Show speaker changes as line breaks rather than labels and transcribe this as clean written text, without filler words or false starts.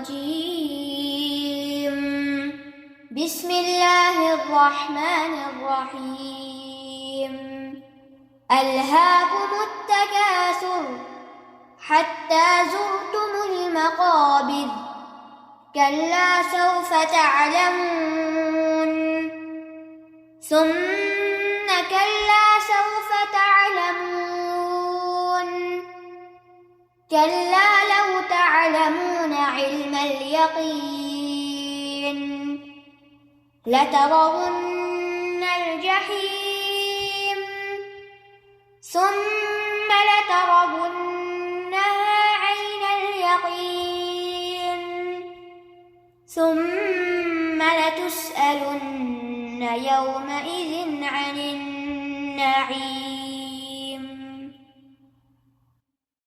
الرجيم. بسم الله الرحمن الرحيم. ألهاكم التكاثر حتى زرتم المقابر كلا سوف تعلمون ثم كلا سوف تعلمون كلا لو تعلمون علم اليقين لترون الجحيم ثم لترونها عين اليقين ثم لتسألن يومئذ عن النعيم.